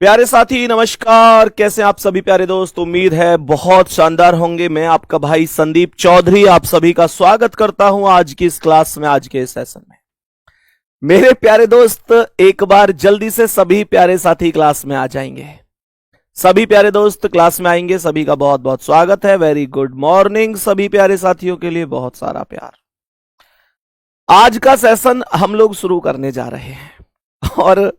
प्यारे साथी नमस्कार। कैसे आप सभी प्यारे दोस्त? उम्मीद है बहुत शानदार होंगे। मैं आपका भाई संदीप चौधरी आप सभी का स्वागत करता हूं आज की इस क्लास में, आज के इस सेशन में। मेरे प्यारे दोस्त एक बार जल्दी से सभी प्यारे साथी क्लास में आ जाएंगे। सभी प्यारे दोस्त क्लास में आएंगे। सभी का बहुत बहुत स्वागत है। वेरी गुड मॉर्निंग सभी प्यारे साथियों के लिए बहुत सारा प्यार। आज का सेशन हम लोग शुरू करने जा रहे हैं और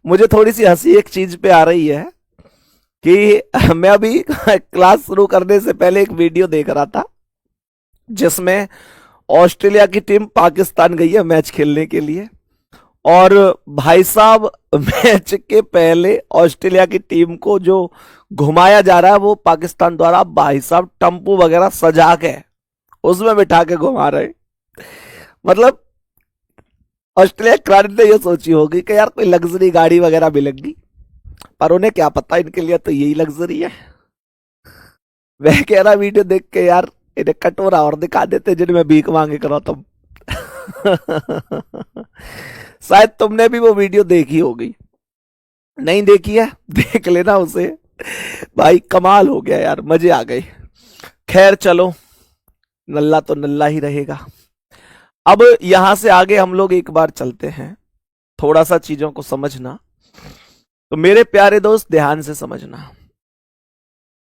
मुझे थोड़ी सी हंसी एक चीज पे आ रही है कि मैं अभी क्लास शुरू करने से पहले एक वीडियो देख रहा था जिसमें ऑस्ट्रेलिया की टीम पाकिस्तान गई है मैच खेलने के लिए। और भाई साहब मैच के पहले ऑस्ट्रेलिया की टीम को जो घुमाया जा रहा है वो पाकिस्तान द्वारा भाई साहब टम्पू वगैरह सजा के उसमें बिठा के घुमा रहे। मतलब ऑस्ट्रेलिया क्रांति ने ये सोची होगी कि यार कोई लग्जरी गाड़ी वगैरह मिलेगी, पर उन्हें क्या पता इनके लिए तो यही लग्जरी है। वह कह रहा वीडियो देख के यार इन्हें कटोरा और दिखा देते जिनमें भीख मांगे करो तुम। शायद तुमने भी वो वीडियो देखी होगी, नहीं देखी है देख लेना उसे। भाई कमाल हो गया यार, मजे आ गए। खैर चलो, नल्ला तो नल्ला ही रहेगा। अब यहां से आगे हम लोग एक बार चलते हैं, थोड़ा सा चीजों को समझना। तो मेरे प्यारे दोस्त ध्यान से समझना।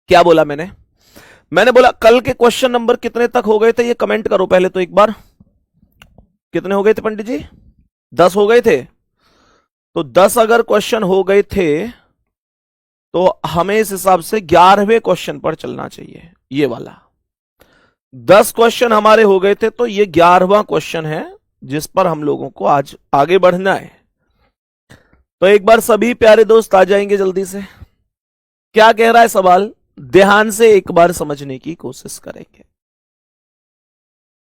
क्या बोला मैंने बोला कल के क्वेश्चन नंबर कितने तक हो गए थे ये कमेंट करो पहले तो एक बार। कितने हो गए थे पंडित जी? 10 हो गए थे। तो 10 अगर क्वेश्चन हो गए थे तो हमें इस हिसाब से 11वें क्वेश्चन पर चलना चाहिए। ये वाला 10 क्वेश्चन हमारे हो गए थे, तो ये 11वां क्वेश्चन है जिस पर हम लोगों को आज आगे बढ़ना है। तो एक बार सभी प्यारे दोस्त आ जाएंगे जल्दी से। क्या कह रहा है सवाल, ध्यान से एक बार समझने की कोशिश करेंगे।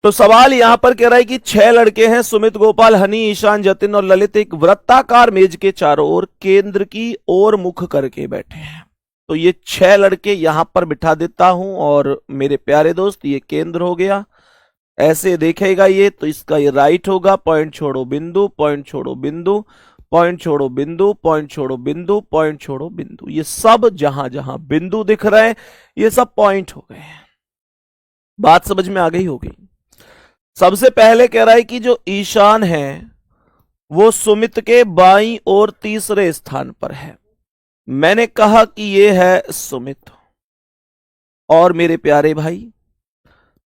तो सवाल यहां पर कह रहा है कि 6 लड़के हैं, सुमित, गोपाल, हनी, ईशान, जतिन और ललित एक वृत्ताकार मेज के चारों ओर केंद्र की ओर मुख करके बैठे हैं। तो ये 6 लड़के यहां पर बिठा देता हूं और मेरे प्यारे दोस्त ये केंद्र हो गया। ऐसे देखेगा ये तो इसका ये राइट होगा। पॉइंट छोड़ो बिंदु, पॉइंट छोड़ो बिंदु, पॉइंट छोड़ो बिंदु, पॉइंट छोड़ो बिंदु, पॉइंट छोड़ो बिंदु। ये सब जहां जहां बिंदु दिख रहे हैं ये सब पॉइंट हो गए हैं। बात समझ में आ गई होगी। सबसे पहले कह रहा है कि जो ईशान है वो सुमित के बाईं ओर तीसरे स्थान पर है। मैंने कहा कि ये है सुमित। और मेरे प्यारे भाई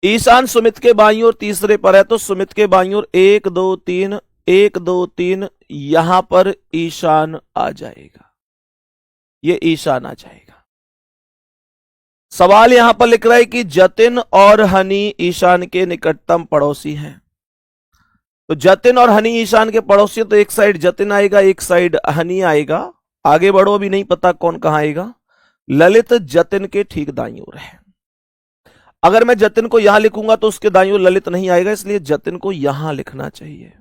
ईशान सुमित के बाईं ओर तीसरे पर है, तो सुमित के बाईं ओर 1 2 3 1 2 3 यहां पर ईशान आ जाएगा। ये ईशान आ जाएगा। सवाल यहां पर लिख रहा है कि जतिन और हनी ईशान के निकटतम पड़ोसी हैं। तो जतिन और हनी ईशान के पड़ोसी, तो एक साइड जतिन आएगा एक साइड हनी आएगा। आगे बढ़ो, अभी नहीं पता कौन कहां आएगा। ललित जतिन के ठीक दाईं ओर है। अगर मैं जतिन को यहां लिखूंगा तो उसके दाईं ओर ललित नहीं आएगा, इसलिए जतिन को यहां लिखना चाहिए।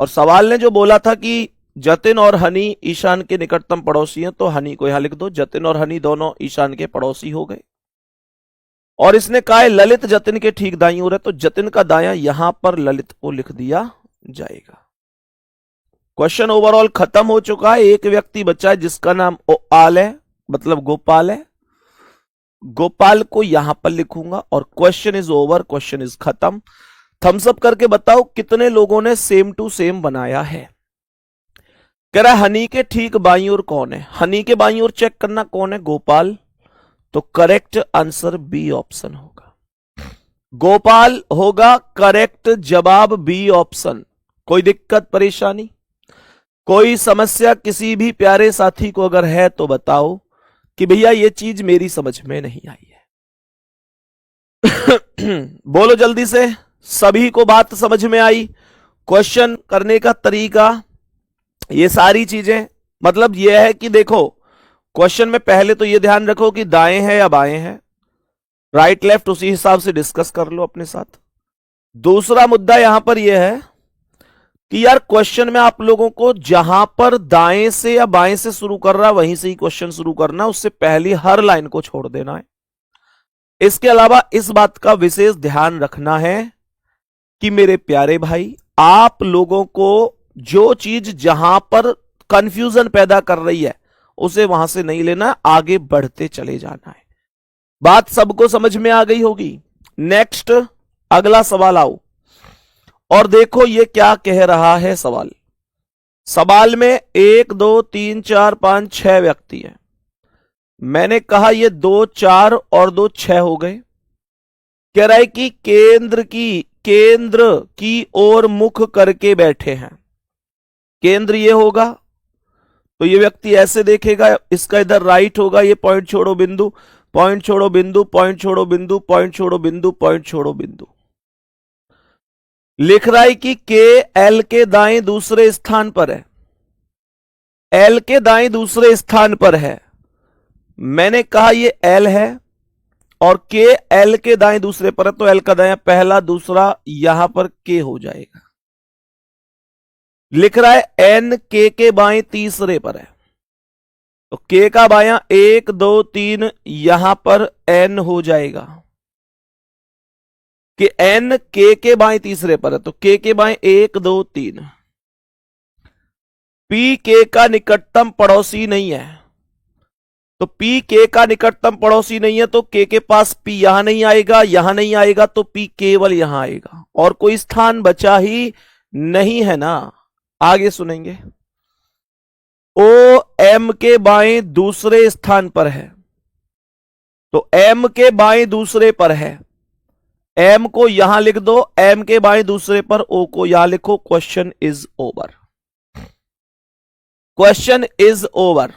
और सवाल ने जो बोला था कि जतिन और हनी ईशान के निकटतम पड़ोसी हैं, तो हनी को यहां लिख दो। जतिन और हनी दोनों ईशान के पड़ोसी हो गए। और इसने कहा है ललित जतिन के ठीक दाईं ओर है, तो जतिन का दायां यहां पर ललित को लिख दिया जाएगा। क्वेश्चन ओवरऑल खत्म हो चुका है। एक व्यक्ति बचा है जिसका नाम ओआल है, मतलब गोपाल है। गोपाल को यहां पर लिखूंगा और question is over, question is खत्म। थम्स अप करके बताओ कितने लोगों ने सेम टू सेम बनाया है। कह रहा है हनी के ठीक बाईं ओर कौन है। हनी के बाईं ओर चेक करना कौन है, गोपाल। तो करेक्ट आंसर बी ऑप्शन होगा। गोपाल होगा करेक्ट जवाब, बी ऑप्शन। कोई दिक्कत परेशानी, कोई समस्या किसी भी प्यारे साथी को अगर है तो बताओ कि भैया ये चीज मेरी समझ में नहीं आई है। बोलो जल्दी से, सभी को बात समझ में आई? क्वेश्चन करने का तरीका, ये सारी चीजें, मतलब ये है कि देखो क्वेश्चन में पहले तो ये ध्यान रखो कि दाएं है या बाएं है, राइट लेफ्ट उसी हिसाब से डिस्कस कर लो अपने साथ। दूसरा मुद्दा यहां पर यह है कि यार क्वेश्चन में आप लोगों को जहां पर दाएं से या बाएं से शुरू कर रहा है वहीं से ही क्वेश्चन शुरू करना, उससे पहली हर लाइन को छोड़ देना है। इसके अलावा इस बात का विशेष ध्यान रखना है कि मेरे प्यारे भाई आप लोगों को जो चीज जहां पर कंफ्यूजन पैदा कर रही है, उसे वहां से नहीं लेना, आगे बढ़ते चले जाना है। बात सबको समझ में आ गई होगी। नेक्स्ट अगला सवाल आओ और देखो ये क्या कह रहा है सवाल। सवाल में 1 2 3 4 5 6 व्यक्ति हैं। मैंने कहा ये 2 4 और 2 6 हो गए। कह रहा है कि केंद्र की ओर मुख करके बैठे हैं। केंद्र ये होगा तो ये व्यक्ति ऐसे देखेगा, इसका इधर राइट होगा, ये पॉइंट छोड़ो बिंदु, पॉइंट छोड़ो बिंदु, पॉइंट छोड़ो बिंदु, पॉइंट छोड़ो बिंदु, पॉइंट छोड़ो बिंदु। लिख रहा है कि के एल के दाएं दूसरे स्थान पर है, एल के दाएं दूसरे स्थान पर है। मैंने कहा ये एल है और के एल के दाएं दूसरे पर है, तो एल का दाएं पहला दूसरा, यहां पर के हो जाएगा। लिख रहा है एन के बाएं तीसरे पर है, तो के का बायां 1 2 3 यहां पर एन हो जाएगा कि एन के बाएं तीसरे पर है, तो के बाएं 1 2 3। पी के का निकटतम पड़ोसी नहीं है, तो पी के का निकटतम पड़ोसी नहीं है, तो के पास पी यहां नहीं आएगा, यहां नहीं आएगा, तो पी केवल यहां आएगा और कोई स्थान बचा ही नहीं है ना। आगे सुनेंगे। ओ एम के बाएं दूसरे स्थान पर है, तो एम के बाएं दूसरे पर है, एम को यहां लिख दो, एम के बाएं दूसरे पर ओ को यहां लिखो। Question is over, question is over.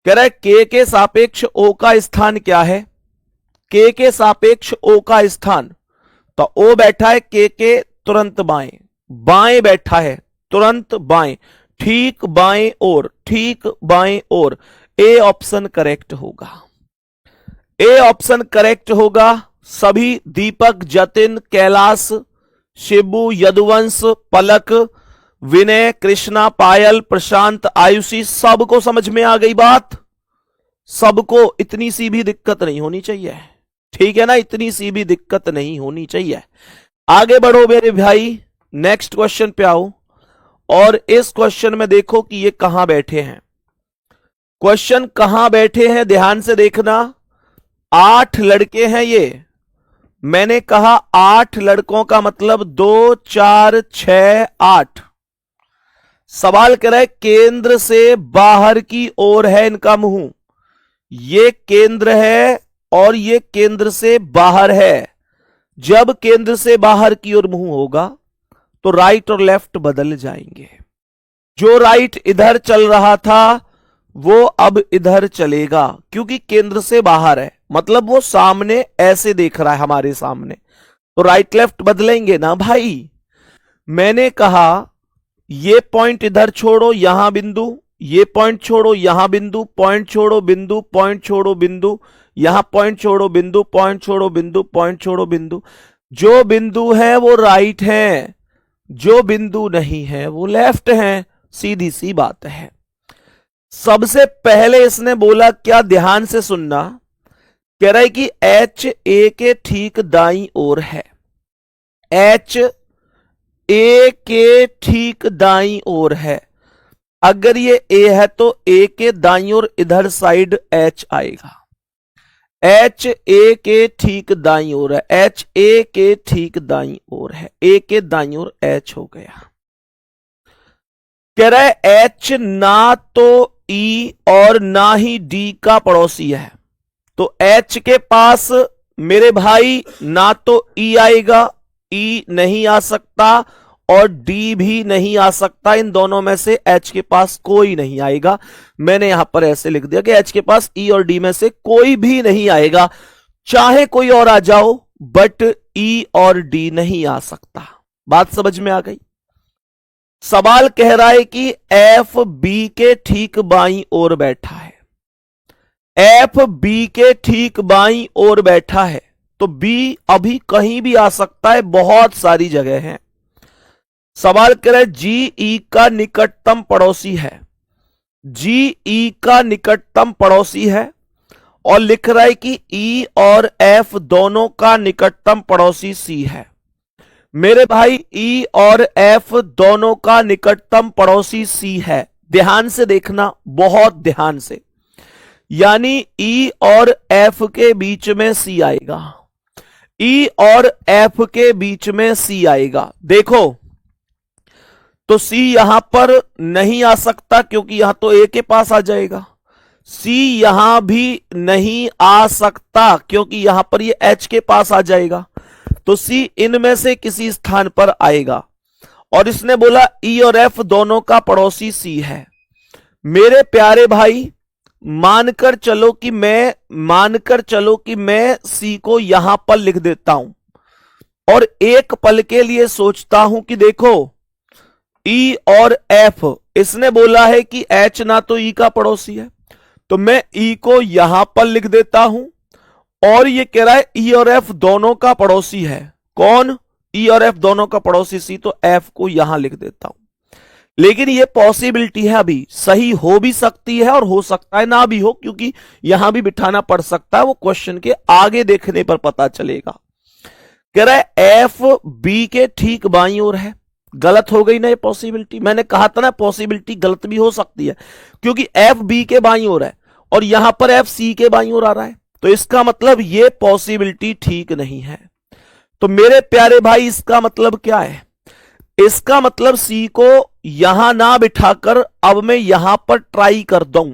कह रहा है के सापेक्ष ओ का स्थान क्या है, के सापेक्ष ओ का स्थान, तो ओ बैठा है के तुरंत बाएं, बाएं बैठा है तुरंत बाएं, ठीक बाएं ओर, ठीक बाएं ओर। ए ऑप्शन करेक्ट होगा, ए ऑप्शन करेक्ट होगा। सभी दीपक, जतिन, कैलाश, शिबू, यदुवंश, पलक, विनय, कृष्णा, पायल, प्रशांत, आयुषी, सबको समझ में आ गई बात? सबको इतनी सी भी दिक्कत नहीं होनी चाहिए, ठीक है ना, इतनी सी भी दिक्कत नहीं होनी चाहिए। आगे बढ़ो मेरे भाई, नेक्स्ट क्वेश्चन पे आओ और इस क्वेश्चन में देखो कि ये कहां बैठे हैं। क्वेश्चन कहां बैठे हैं ध्यान से देखना। 8 लड़के हैं ये, मैंने कहा 8 लड़कों का मतलब 2 4 6 8। सवाल कर रहा है केंद्र से बाहर की ओर है इनका मुंह, ये केंद्र है और ये केंद्र से बाहर है। जब केंद्र से बाहर की ओर मुंह होगा तो राइट और लेफ्ट बदल जाएंगे। जो राइट इधर चल रहा था वो अब इधर चलेगा, क्योंकि केंद्र से बाहर है, मतलब वो सामने ऐसे देख रहा है हमारे सामने, तो राइट लेफ्ट बदलेंगे ना भाई। मैंने कहा ये पॉइंट इधर छोड़ो, यहां बिंदु, ये पॉइंट छोड़ो, यहां बिंदु, पॉइंट छोड़ो बिंदु, पॉइंट छोड़ो बिंदु, यहां पॉइंट छोड़ो बिंदु, पॉइंट छोड़ो बिंदु, पॉइंट छोड़ो बिंदु। जो बिंदु है वो राइट है, जो बिंदु नहीं है वो लेफ्ट है, सीधी सी बात है। सबसे पहले इसने बोला क्या, ध्यान से सुनना। कह रहा है कि एच ए के ठीक दाईं ओर है, एच ए के ठीक दाईं ओर है। अगर ये ए है तो ए के दाईं ओर इधर साइड एच आएगा, एच ए के ठीक दाईं ओर है, एच ए के ठीक दाईं ओर है, ए के दाईं ओर एच हो गया। कह रहा है एच ना तो ई और ना ही डी का पड़ोसी है, तो एच के पास मेरे भाई ना तो ई आएगा, ई नहीं आ सकता और डी भी नहीं आ सकता, इन दोनों में से एच के पास कोई नहीं आएगा। मैंने यहां पर ऐसे लिख दिया कि एच के पास ई और डी में से कोई भी नहीं आएगा, चाहे कोई और आ जाओ बट ई और डी नहीं आ सकता। बात समझ में आ गई? सवाल कह रहा है कि एफ बी के ठीक बाईं ओर बैठा है, एफ बी के ठीक बाईं ओर बैठा है, तो बी अभी कहीं भी आ सकता है, बहुत सारी जगह है। सवाल कर रहा है जी ई का निकटतम पड़ोसी है, जी ई का निकटतम पड़ोसी है, और लिख रहा है कि ई और एफ दोनों का निकटतम पड़ोसी सी है। मेरे भाई ई और एफ दोनों का निकटतम पड़ोसी सी है। ध्यान से देखना, बहुत ध्यान से। यानी ई और एफ के बीच में सी आएगा, ई और एफ के बीच में सी आएगा। देखो तो सी यहां पर नहीं आ सकता क्योंकि यहां तो ए के पास आ जाएगा। सी यहां भी नहीं आ सकता क्योंकि यहां पर ये एच के पास आ जाएगा। तो सी इनमें से किसी स्थान पर आएगा। और इसने बोला ई और एफ दोनों का पड़ोसी सी है। मेरे प्यारे भाई मानकर चलो कि मैं सी को यहां पर लिख देता हूं और एक पल के लिए सोचता हूं कि देखो ई और एफ, इसने बोला है कि एच ना तो ई का पड़ोसी है, तो मैं ई को यहां पर लिख देता हूं। और ये कह रहा है ई और एफ दोनों का पड़ोसी है। कौन? ई और एफ दोनों का पड़ोसी सी, तो एफ को यहां लिख देता हूं। लेकिन ये पॉसिबिलिटी है, अभी सही हो भी सकती है और हो सकता है ना भी हो, क्योंकि यहां भी बिठाना पड़ सकता है, वो क्वेश्चन के आगे देखने पर पता चलेगा। कह रहा है एफ बी के ठीक बाईं ओर है। गलत हो गई ना ये पॉसिबिलिटी? मैंने कहा था ना पॉसिबिलिटी गलत भी हो सकती है, क्योंकि एफ बी के बाईं ओर है और यहां पर एफ सी के बाईं ओर आ रहा है, तो इसका मतलब ये पॉसिबिलिटी ठीक नहीं है। तो मेरे प्यारे भाई इसका मतलब क्या है? इसका मतलब सी को यहां ना बिठाकर अब मैं यहां पर ट्राई कर दूं,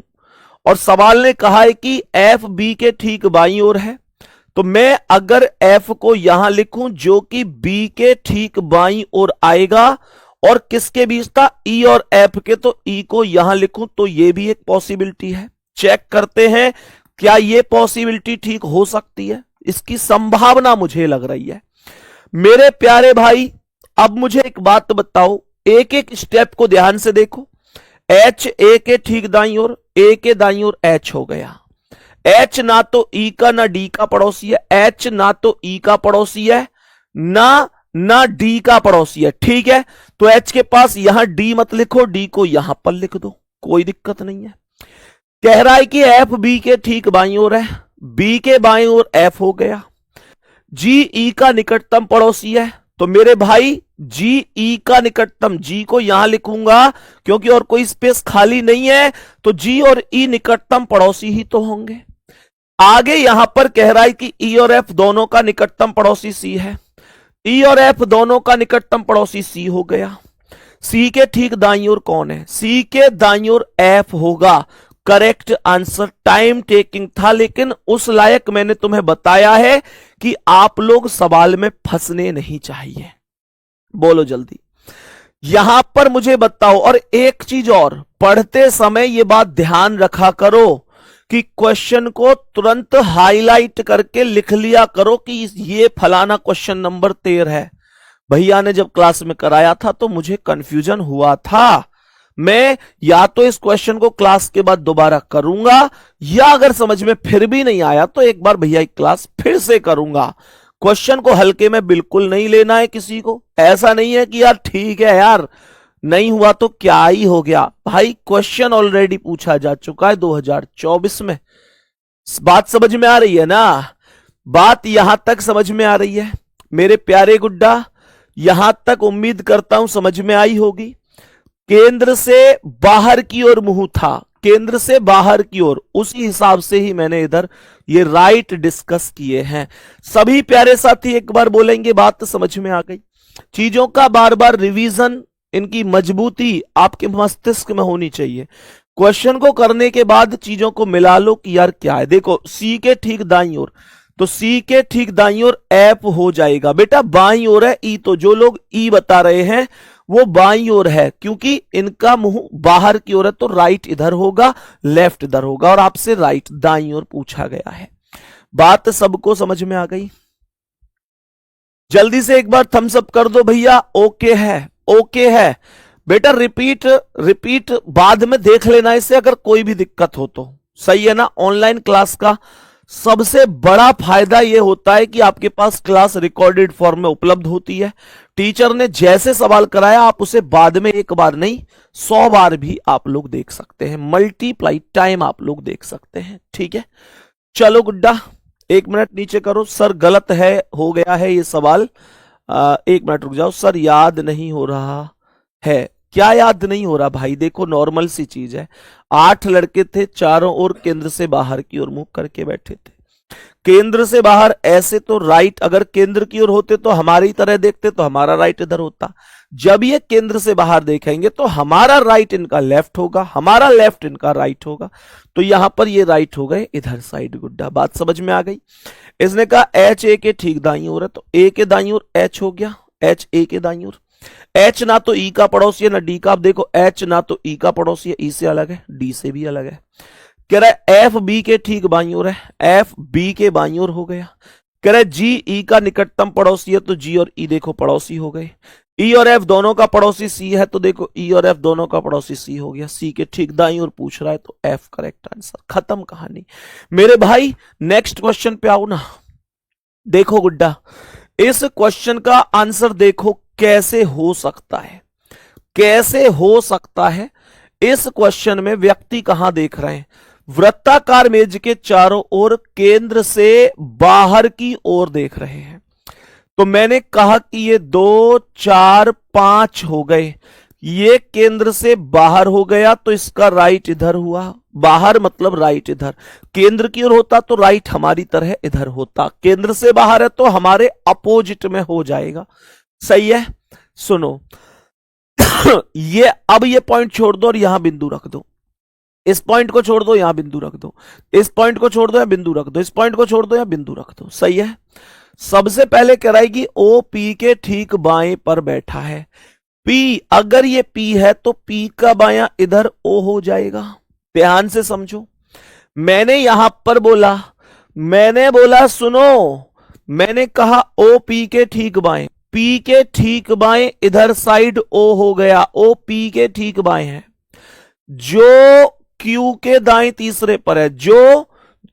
और सवाल ने कहा है कि एफ बी के ठीक बाईं ओर है, तो मैं अगर एफ को यहां लिखूं जो कि बी के ठीक बाईं ओर आएगा, और किसके बीच था? ई और एफ के, तो ई को यहां लिखूं तो ये भी एक पॉसिबिलिटी है। चेक करते हैं क्या ये पॉसिबिलिटी ठीक हो सकती है। इसकी संभावना मुझे लग रही है। मेरे प्यारे भाई अब मुझे एक बात बताओ, एक एक स्टेप को ध्यान से देखो। एच ए के ठीक दाईं ओर, ए के दाईं ओर एच हो गया। एच ना तो ई का ना डी का पड़ोसी है, एच ना तो ई का पड़ोसी है ना डी का पड़ोसी है, ठीक है। तो एच के पास यहां डी मत लिखो, डी को यहां पर लिख दो, कोई दिक्कत नहीं है। कह रहा है कि एफ बी के ठीक बाईं ओर है, बी के बाईं ओर एफ हो गया। जी ई का निकटतम पड़ोसी है, तो मेरे भाई जी ई का निकटतम, जी को यहां लिखूंगा क्योंकि और कोई स्पेस खाली नहीं है, तो जी और ई निकटतम पड़ोसी ही तो होंगे। आगे यहां पर कह रहा है कि ई और एफ दोनों का निकटतम पड़ोसी सी है, ई और एफ दोनों का निकटतम पड़ोसी सी हो गया। सी के ठीक दाईं ओर कौन है? सी के दाईं ओर एफ होगा। Correct answer. टाइम टेकिंग था, लेकिन उस लायक मैंने तुम्हें बताया है कि आप लोग सवाल में फंसने नहीं चाहिए। बोलो जल्दी। यहां पर मुझे बताओ, और एक चीज और, पढ़ते समय यह बात ध्यान रखा करो कि क्वेश्चन को तुरंत हाईलाइट करके लिख लिया करो कि ये फलाना क्वेश्चन नंबर 13 है। भैया ने जब क्लास में कराया था तो मुझे कंफ्यूजन हुआ था। मैं या तो इस क्वेश्चन को क्लास के बाद दोबारा करूंगा, या अगर समझ में फिर भी नहीं आया तो एक बार भैया की क्लास फिर से करूंगा। क्वेश्चन को हल्के में बिल्कुल नहीं लेना है किसी को। ऐसा नहीं है कि यार ठीक है यार नहीं हुआ तो क्या ही हो गया। भाई क्वेश्चन ऑलरेडी पूछा जा चुका है 2024 में। बात समझ में आ रही है ना? बात यहां तक समझ में आ रही है मेरे प्यारे गुड्डा? यहां तक उम्मीद करता हूं समझ में आई होगी। केंद्र से बाहर की ओर मुंह था, केंद्र से बाहर की ओर, उसी हिसाब से ही मैंने इधर ये राइट डिस्कस किए हैं। सभी प्यारे साथी एक बार बोलेंगे बात तो समझ में आ गई। चीजों का बार बार रिवीजन, इनकी मजबूती आपके मस्तिष्क में होनी चाहिए। क्वेश्चन को करने के बाद चीजों को मिला लो कि यार क्या है। देखो सी के ठीक दाईं ओर, तो सी के ठीक दाईं ओर एफ हो जाएगा। बेटा बाईं ओर है ई, तो जो लोग ई बता रहे हैं वो बाईं ओर है, क्योंकि इनका मुंह बाहर की ओर है, तो राइट इधर होगा, लेफ्ट इधर होगा, और आपसे राइट दाईं ओर पूछा गया है। बात सबको समझ में आ गई? जल्दी से एक बार थम्स अप कर दो भैया। ओके है, ओके है बेटा। रिपीट बाद में देख लेना इसे, अगर कोई भी दिक्कत हो तो। सही है ना? ऑनलाइन क्लास का सबसे बड़ा फायदा यह होता है कि आपके पास क्लास रिकॉर्डेड फॉर्म में उपलब्ध होती है। टीचर ने जैसे सवाल कराया आप उसे बाद में एक बार नहीं 100 बार भी आप लोग देख सकते हैं। मल्टीप्लाई टाइम आप लोग देख सकते हैं। ठीक है, चलो गुड्डा 1 मिनट नीचे करो। सर गलत है, हो गया है ये सवाल, एक मिनट रुक जाओ सर, याद नहीं हो रहा है। क्या याद नहीं हो रहा भाई? देखो नॉर्मल सी चीज है। 8 लड़के थे, चारों ओर केंद्र से बाहर की ओर मुंह करके बैठे थे। केंद्र से बाहर ऐसे तो राइट, अगर केंद्र की ओर होते तो हमारी तरह देखते तो हमारा राइट इधर होता। जब ये केंद्र से बाहर देखेंगे तो हमारा राइट इनका लेफ्ट होगा, हमारा लेफ्ट इनका राइट होगा। तो यहां पर ये राइट हो गए इधर साइड। गुड्डा, बात समझ में आ गई? इसने कहा एच ए के ठीक दाईं ओर है, तो ए के दाईं ओर एच हो गया, एच ए के दाईं ओर। एच ना तो ई का पड़ोसी है ना डी का। आप देखो एच ना तो ई का पड़ोसी है, ई से अलग है, डी से भी अलग है। कह रहा है एफ बी के ठीक बाईं ओर है, एफ बी के बाईं ओर हो गया। कह रहा है जी ई का निकटतम पड़ोसी है, तो जी और ई देखो पड़ोसी हो गए। ई और एफ दोनों का पड़ोसी सी है, तो देखो ई और एफ दोनों का पड़ोसी सी हो गया। सी के ठीक दाईं ओर पूछ रहा है, तो एफ करेक्ट आंसर। खत्म कहानी मेरे भाई। नेक्स्ट क्वेश्चन पे आओ ना। देखो गुड्डा, इस क्वेश्चन का आंसर देखो कैसे हो सकता है, कैसे हो सकता है। इस क्वेश्चन में व्यक्ति कहां देख रहे हैं? वृत्ताकार मेज के चारों ओर केंद्र से बाहर की ओर देख रहे हैं। तो मैंने कहा कि ये 2 4 5 हो गए, ये केंद्र से बाहर हो गया, तो इसका राइट इधर हुआ। बाहर मतलब राइट इधर। केंद्र की ओर होता तो राइट हमारी तरह इधर होता। केंद्र से बाहर है तो हमारे अपोजिट में हो जाएगा। सही है? सुनो ये अब ये पॉइंट छोड़ दो और यहां बिंदु रख दो। इस पॉइंट को छोड़ दो, यहां बिंदु रख दो। इस पॉइंट को छोड़ दो या बिंदु रख दो। इस पॉइंट को छोड़ दो या बिंदु रख दो। सही है? सबसे पहले कराएगी ओ पी के ठीक बाएं पर बैठा है। पी, अगर ये पी है तो पी का बायां इधर ओ हो जाएगा। ध्यान से समझो, मैंने यहां पर बोला, मैंने बोला सुनो, मैंने कहा ओ पी के ठीक बाएं, पी के ठीक बाएं इधर साइड ओ हो गया। ओ पी के ठीक बाएं है, जो क्यू के दाएं तीसरे पर है। जो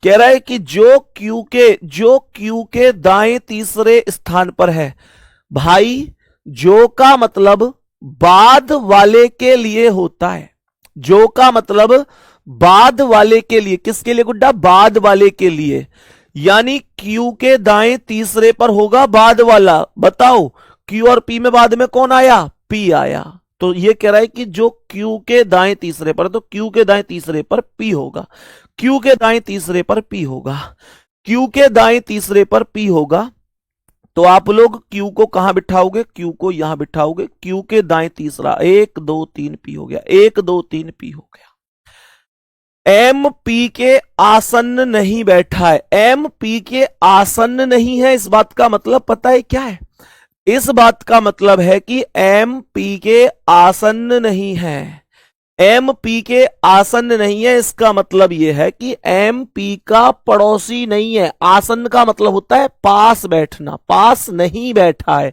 कह रहा है कि जो क्यू के दाएं तीसरे स्थान पर है। भाई जो का मतलब बाद वाले के लिए होता है। जो का मतलब बाद वाले के लिए। किसके लिए गुड्डा? बाद वाले के लिए। यानी क्यू के दाएं तीसरे पर होगा बाद वाला। बताओ क्यू और पी में बाद में कौन आया? पी आया। तो ये कह रहा है कि जो क्यू के दाएं तीसरे पर, तो क्यू के दाएं तीसरे पर पी होगा। क्यू के दाएं तीसरे पर पी होगा। क्यू के दाएं तीसरे पर पी होगा। तो आप लोग क्यू को कहां बिठाओगे? क्यू को यहां बिठाओगे। क्यू के दाएं तीसरा 1 2 3 पी हो गया। 1 2 3 पी हो गया। एम पी के आसन्न नहीं बैठा है। एम पी के आसन्न नहीं है, इस बात का मतलब पता है क्या है? इस बात का मतलब है कि एम पी के आसन्न नहीं है। एम पी के आसन्न नहीं है, इसका मतलब यह है कि एम पी का पड़ोसी नहीं है। आसन्न का मतलब होता है पास बैठना, पास नहीं बैठा है।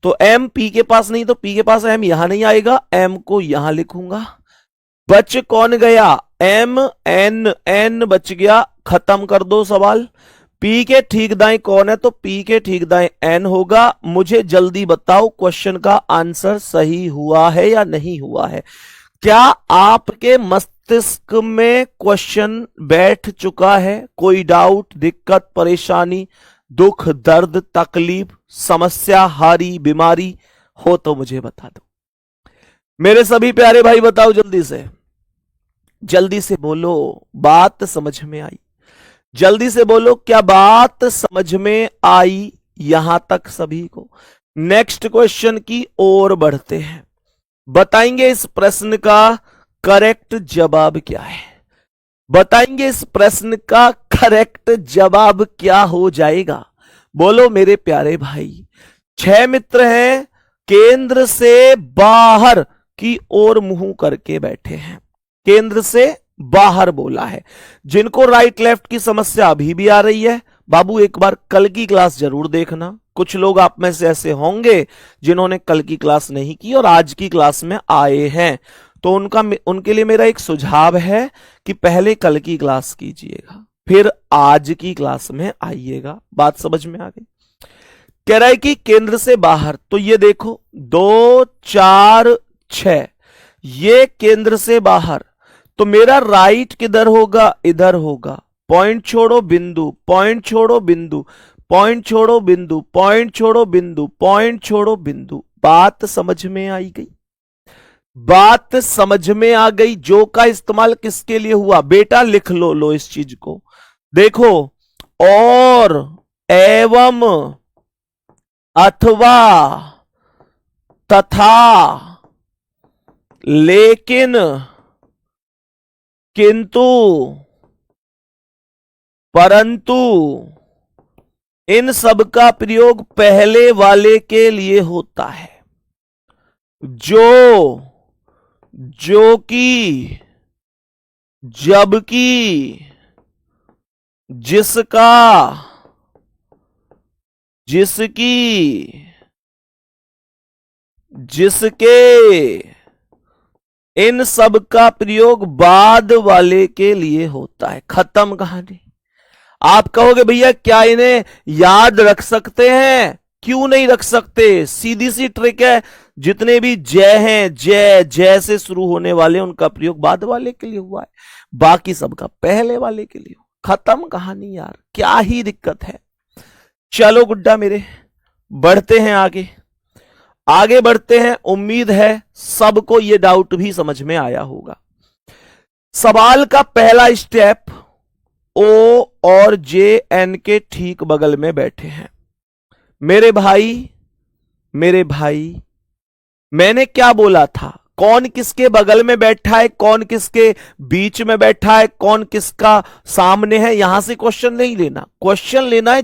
तो एम पी के पास नहीं, तो पी के पास एम यहां नहीं आएगा। एम को यहां लिखूंगा। बच कौन गया? एम एन, एन बच गया। खत्म कर दो सवाल। पी के ठीक दाएं कौन है? तो पी के ठीक दाएं एन होगा। मुझे जल्दी बताओ क्वेश्चन का आंसर सही हुआ है या नहीं हुआ है? क्या आपके मस्तिष्क में क्वेश्चन बैठ चुका है? कोई डाउट, दिक्कत, परेशानी, दुख, दर्द, तकलीफ, समस्या, हारी, बीमारी हो तो मुझे बता दो। मेरे सभी प्यारे भाई बताओ जल्दी से, जल्दी से बोलो। बात समझ में आई? जल्दी से बोलो, क्या बात समझ में आई यहां तक सभी को? नेक्स्ट क्वेश्चन की ओर बढ़ते हैं। बताएंगे इस प्रश्न का करेक्ट जवाब क्या है? बताएंगे इस प्रश्न का करेक्ट जवाब क्या हो जाएगा? बोलो मेरे प्यारे भाई। 6 मित्र हैं, केंद्र से बाहर की ओर मुंह करके बैठे हैं। केंद्र से बाहर बोला है। जिनको राइट लेफ्ट की समस्या अभी भी आ रही है, बाबू एक बार कल की क्लास जरूर देखना। कुछ लोग आप में से ऐसे होंगे जिन्होंने कल की क्लास नहीं की और आज की क्लास में आए हैं, तो उनके लिए मेरा एक सुझाव है कि पहले कल की क्लास कीजिएगा, फिर आज की क्लास में आइएगा। बात समझ में आ गई? कह रहा है कि केंद्र से बाहर, तो ये देखो 2 4 6, ये केंद्र से बाहर। तो मेरा राइट किधर होगा? इधर होगा। पॉइंट छोड़ो बिंदु, पॉइंट छोड़ो बिंदु। पॉइंट छोड़ो बिंदु, पॉइंट छोड़ो बिंदु, पॉइंट छोड़ो बिंदु। बात समझ में आई गई? बात समझ में आ गई? जो का इस्तेमाल किसके लिए हुआ बेटा? लिख लो इस चीज को। देखो, और, एवं, अथवा, तथा, लेकिन, किंतु, परंतु, इन सब का प्रयोग पहले वाले के लिए होता है। जो कि, जबकि, जिसका, जिसकी, जिसके, इन सब का प्रयोग बाद वाले के लिए होता है। खत्म कहानी। आप कहोगे भैया क्या इन्हें याद रख सकते हैं? क्यों नहीं रख सकते? सीधी सी ट्रिक है। जितने भी जय हैं, जय से शुरू होने वाले, उनका प्रयोग बाद वाले के लिए हुआ है, बाकी सबका पहले वाले के लिए। खत्म कहानी यार, क्या ही दिक्कत है। चलो गुड्डा मेरे, बढ़ते हैं आगे, आगे बढ़ते हैं। उम्मीद है सबको ये डाउट भी समझ में आया होगा। सवाल का पहला स्टेप, ओ और जे एन के ठीक बगल में बैठे हैं। मेरे भाई, मेरे भाई, मैंने क्या बोला था? कौन किसके बगल में बैठा है, कौन किसके बीच में बैठा है, कौन किसका सामने है, यहां से क्वेश्चन नहीं लेना। क्वेश्चन लेना है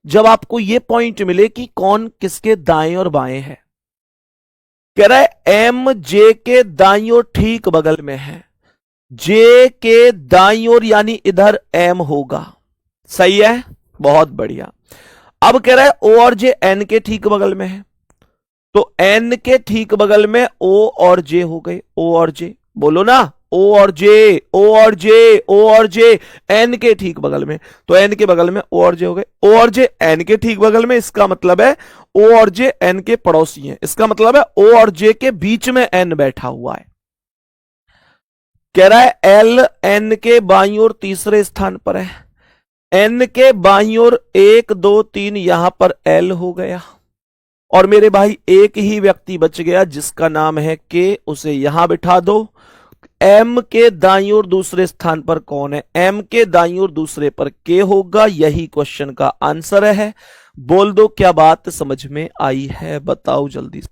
जब आपको यह पॉइंट मिले कि कौन किसके दाएं और बाएं है। कह रहा है एम जे के दाईं और ठीक बगल में है, जे के दाईं ओर यानी इधर एम होगा। सही है, बहुत बढ़िया। अब कह रहा है ओ और जे एन के ठीक बगल में है, तो एन के ठीक बगल में ओ और जे हो गए। ओ और जे बोलो ना, ओ और जे, ओ और जे, ओ और जे, एन के ठीक बगल में, तो एन के बगल में ओ और जे हो गए। ओ और जे एन के ठीक बगल में, इसका मतलब है ओ और जे एन के पड़ोसी हैं। इसका मतलब है ओ और जे के बीच में एन बैठा हुआ है। कह रहा है एल एन के बाईं ओर तीसरे स्थान पर है, एन के बाईं ओर 1 2 3 यहां पर एल हो गया, और मेरे भाई एक ही व्यक्ति बच गया जिसका नाम है के, उसे यहां बिठा दो। एम के दाईं ओर दूसरे स्थान पर कौन है? एम के दाईं ओर दूसरे पर के होगा। यही क्वेश्चन का आंसर है। बोल दो क्या बात समझ में आई है? बताओ जल्दी से,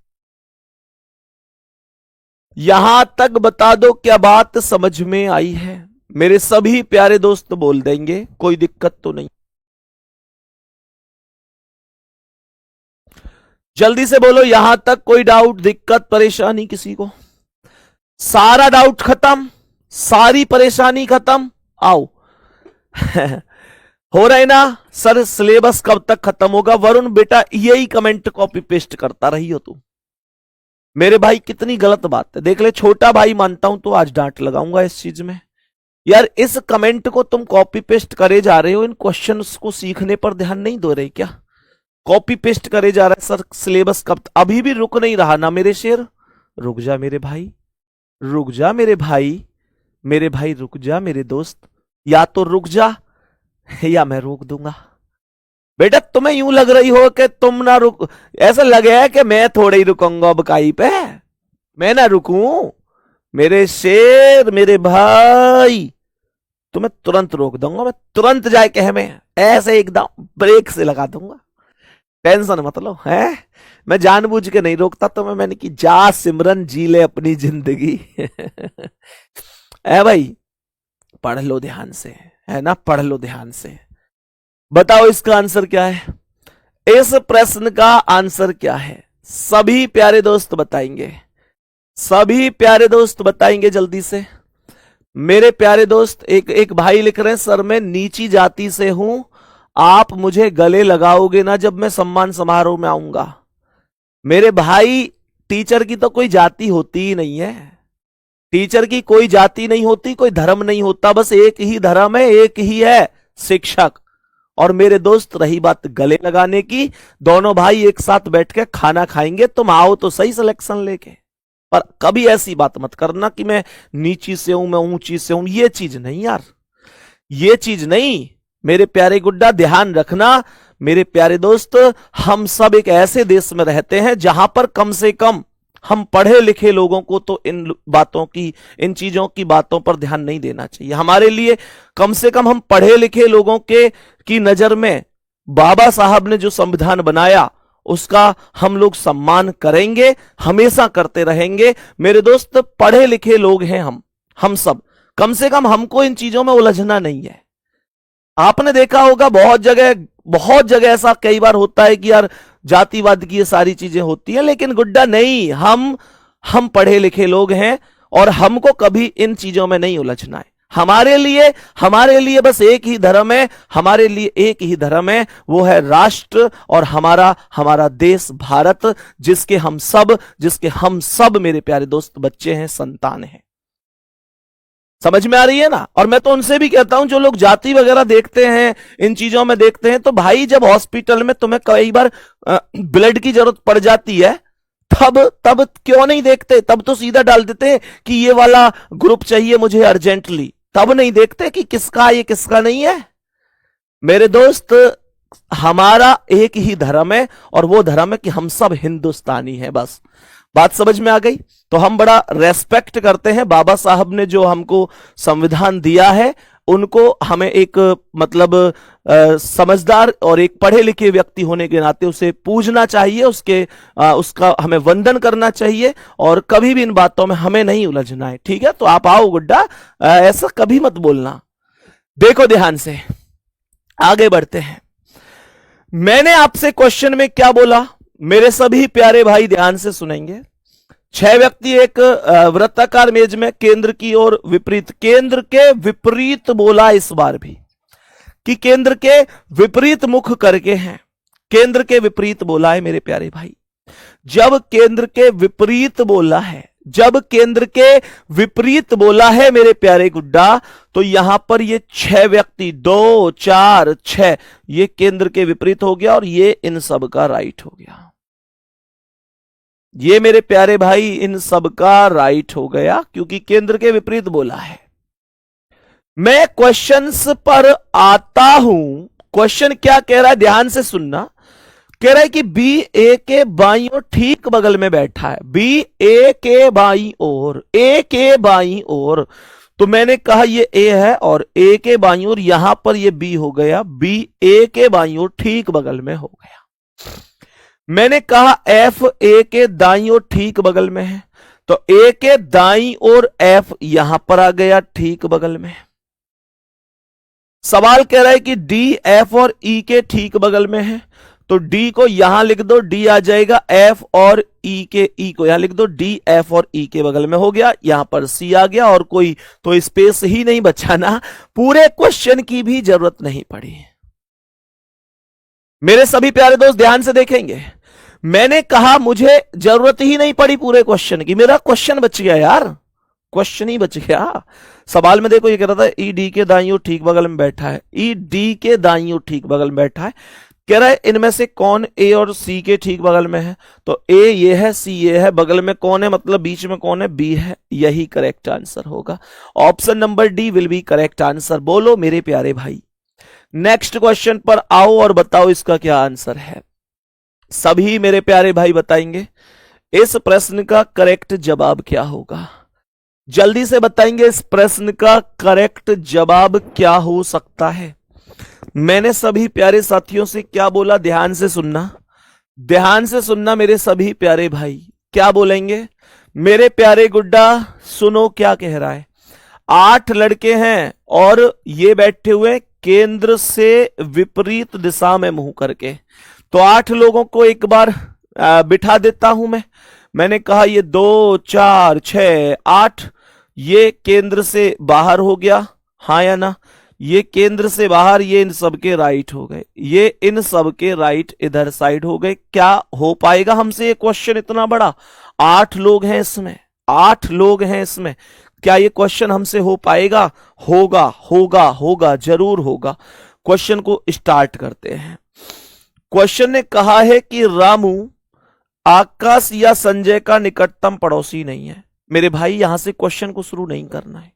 यहां तक बता दो क्या बात समझ में आई है। मेरे सभी प्यारे दोस्त बोल देंगे, कोई दिक्कत तो नहीं। जल्दी से बोलो, यहां तक कोई डाउट, दिक्कत, परेशानी किसी को? सारा डाउट खत्म, सारी परेशानी खत्म। आओ हो रहा है ना सर? सिलेबस कब तक खत्म होगा? वरुण बेटा यही कमेंट कॉपी पेस्ट करता रही हो तुम। मेरे भाई कितनी गलत बात है, देख ले। छोटा भाई मानता हूं तो आज डांट लगाऊंगा इस चीज में। यार इस कमेंट को तुम कॉपी पेस्ट करे जा रहे हो, इन क्वेश्चंस को सीखने पर ध्यान नहीं दे रहे क्या? कॉपी पेस्ट करे जा रहा है सर, सिलेबस कब? अभी भी रुक नहीं रहा ना मेरे शेर। रुक जा मेरे भाई, रुक जा मेरे भाई, मेरे भाई रुक जा मेरे दोस्त। या तो रुक जा या मैं रोक दूंगा। बेटा तुम्हें यूं लग रही हो कि तुम ना रुक, ऐसा लगे है कि मैं थोड़े ही रुकूंगा अब काई पे, मैं ना रुकूं। मेरे शेर, मेरे भाई, तुम्हें तुरंत रोक दूंगा मैं, तुरंत जाए कह में ऐसे एकदम ब्रेक से लगा दूंगा। टेंशन मत लो, है मैं जानबूझ के नहीं रोकता तुम्हें। मैंने कि जा सिमरन जी ले अपनी जिंदगी है भाई, पढ़ लो ध्यान से, है ना? पढ़ लो ध्यान से। बताओ इसका आंसर क्या है? इस प्रश्न का आंसर क्या है? सभी प्यारे दोस्त बताएंगे, सभी प्यारे दोस्त बताएंगे जल्दी से। मेरे प्यारे दोस्त, एक भाई लिख रहे हैं सर मैं नीची जाति से हूं, आप मुझे गले लगाओगे ना जब मैं सम्मान समारोह में आऊंगा? मेरे भाई टीचर की तो कोई जाति होती ही नहीं है, टीचर की कोई जाति नहीं होती, कोई धर्म नहीं होता, बस एक ही धर्म है, एक ही है, शिक्षक। और मेरे दोस्त रही बात गले लगाने की, दोनों भाई एक साथ बैठ के खाना खाएंगे, तुम आओ तो सही सिलेक्शन लेके। पर कभी ऐसी बात मत करना कि मैं नीची से हूं, मैं ऊंची से हूं, ये चीज नहीं यार, ये चीज नहीं। मेरे प्यारे गुड्डा ध्यान रखना, मेरे प्यारे दोस्त, हम सब एक ऐसे देश में रहते हैं जहां पर कम से कम हम पढ़े लिखे लोगों को तो इन बातों की, इन चीजों की बातों पर ध्यान नहीं देना चाहिए। हमारे लिए कम से कम हम पढ़े लिखे लोगों के की नजर में बाबा साहब ने जो संविधान बनाया उसका हम लोग सम्मान करेंगे, हमेशा करते रहेंगे। मेरे दोस्त, पढ़े लिखे लोग हैं हम सब, कम से कम हमको इन चीजों में उलझना नहीं है। आपने देखा होगा बहुत जगह ऐसा कई बार होता है कि यार जातिवाद की ये सारी चीजें होती हैं, लेकिन गुड्डा नहीं, हम पढ़े लिखे लोग हैं और हमको कभी इन चीजों में नहीं उलझना है। हमारे लिए बस एक ही धर्म है, हमारे लिए एक ही धर्म है, वो है राष्ट्र और हमारा देश भारत, जिसके हम सब मेरे प्यारे दोस्त बच्चे हैं, संतान हैं। समझ में आ रही है ना? और मैं तो उनसे भी कहता हूं, जो लोग जाति वगैरह देखते हैं, इन चीजों में देखते हैं, तो भाई जब हॉस्पिटल में तुम्हें कई बार ब्लड की जरूरत पड़ जाती है, तब क्यों नहीं देखते? तब तो सीधा डाल देते हैं कि ये वाला ग्रुप चाहिए मुझे अर्जेंटली। तब नहीं देखते कि किसका ये किसका नहीं है। मेरे दोस्त, हमारा एक ही धर्म है और वो धर्म है कि हम सब हिंदुस्तानी हैं। बस बात समझ में आ गई? तो हम बड़ा रेस्पेक्ट करते हैं बाबा साहब ने जो हमको संविधान दिया है, उनको हमें एक मतलब समझदार और एक पढ़े लिखे व्यक्ति होने के नाते उसे पूजना चाहिए, उसका हमें वंदन करना चाहिए और कभी भी इन बातों में हमें नहीं उलझना है। ठीक है? तो आप आओ गुड्डा, ऐसा कभी मत बोलना। देखो ध्यान से, आगे बढ़ते हैं। मैंने आपसे क्वेश्चन में क्या बोला, मेरे सभी प्यारे भाई ध्यान से सुनेंगे। 6 व्यक्ति एक वृत्ताकार मेज में केंद्र की ओर विपरीत, केंद्र के विपरीत बोला इस बार भी कि केंद्र के विपरीत मुख करके हैं। केंद्र के विपरीत बोला है मेरे प्यारे भाई। जब केंद्र के विपरीत बोला है मेरे प्यारे गुड्डा, तो यहां पर ये 6 व्यक्ति, 2 4 6, ये केंद्र के विपरीत हो गया और ये इन सब का राइट हो गया। ये मेरे प्यारे भाई इन सब का राइट हो गया क्योंकि केंद्र के विपरीत बोला है। मैं क्वेश्चंस पर आता हूं। क्वेश्चन क्या कह रहा है, ध्यान से सुनना। कह रहा है कि बी ए के बाईं ओर ठीक बगल में बैठा है। बी ए के बाईं ओर, तो मैंने कहा ये ए है और ए के बाईं ओर, यहां पर ये बी हो गया। बी ए के बाईं ओर ठीक बगल में हो गया। मैंने कहा एफ ए के दाईं ओर ठीक बगल में है, तो ए के दाईं ओर एफ यहां पर आ गया ठीक बगल में। सवाल कह रहा है कि डी एफ और ई के ठीक बगल में है, तो डी को यहां लिख दो, डी आ जाएगा। एफ और ई को यहां लिख दो, डी एफ और ई के बगल में हो गया। यहां पर सी आ गया और कोई तो स्पेस ही नहीं बचा ना, पूरे क्वेश्चन की भी जरूरत नहीं पड़ी। मेरे सभी प्यारे दोस्त ध्यान से देखेंगे। मैंने कहा मुझे जरूरत ही नहीं पड़ी पूरे क्वेश्चन की, मेरा क्वेश्चन बच गया यार, क्वेश्चन ही बच गया। सवाल में देखो ये कह रहा था ई डी के दाईं ओर ठीक बगल में बैठा है, ई डी के दाईं ओर ठीक बगल में बैठा है। कह रहा है इनमें से कौन ए और सी के ठीक बगल में है, तो ए ये है, सी ये है, बगल में कौन है मतलब बीच में कौन है, बी है। यही करेक्ट आंसर होगा। Option number D will be correct answer. बोलो मेरे प्यारे भाई। नेक्स्ट क्वेश्चन पर आओ और बताओ इसका क्या आंसर है। सभी मेरे प्यारे भाई बताएंगे इस प्रश्न का करेक्ट जवाब क्या होगा। जल्दी से बताएंगे इस प्रश्न का करेक्ट जवाब क्या हो सकता है। मैंने सभी प्यारे साथियों से क्या बोला, ध्यान से सुनना, ध्यान से सुनना मेरे सभी प्यारे भाई। क्या बोलेंगे मेरे प्यारे गुड्डा, सुनो क्या कह रहा है। 8 लड़के हैं और ये बैठे हुए केंद्र से विपरीत दिशा में मुंह करके, तो 8 लोगों को एक बार बिठा देता हूं मैंने कहा ये 2 4 6 8, ये केंद्र से बाहर हो गया, हाँ या ना। ये केंद्र से बाहर, ये इन सबके राइट हो गए, ये इन सबके राइट इधर साइड हो गए। क्या हो पाएगा हमसे ये क्वेश्चन इतना बड़ा? 8 लोग हैं इसमें, 8 लोग हैं इसमें, क्या ये क्वेश्चन हमसे हो पाएगा? होगा होगा होगा, जरूर होगा। क्वेश्चन को स्टार्ट करते हैं। क्वेश्चन ने कहा है कि रामू आकाश या संजय का निकटतम पड़ोसी नहीं है। मेरे भाई यहां से क्वेश्चन को शुरू नहीं करना है,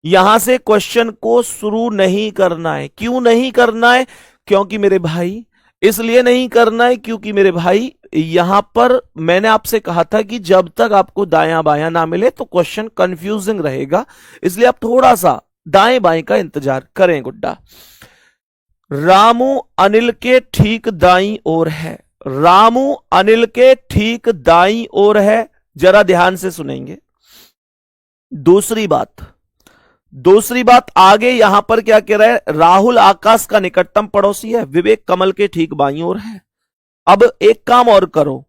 यहां से क्वेश्चन को शुरू नहीं करना है। क्यों नहीं करना है? क्योंकि मेरे भाई इसलिए नहीं करना है क्योंकि मेरे भाई यहां पर मैंने आपसे कहा था कि जब तक आपको दायां बायां ना मिले तो क्वेश्चन कंफ्यूजिंग रहेगा, इसलिए आप थोड़ा सा दाएं बाएं का इंतजार करें गुड्डा। रामू अनिल के ठीक दाईं ओर है, रामू अनिल के ठीक दाईं ओर है, जरा ध्यान से सुनेंगे। दूसरी बात आगे यहां पर क्या कह रहा है, राहुल आकाश का निकटतम पड़ोसी है, विवेक कमल के ठीक बाईं ओर है। अब एक काम और करो,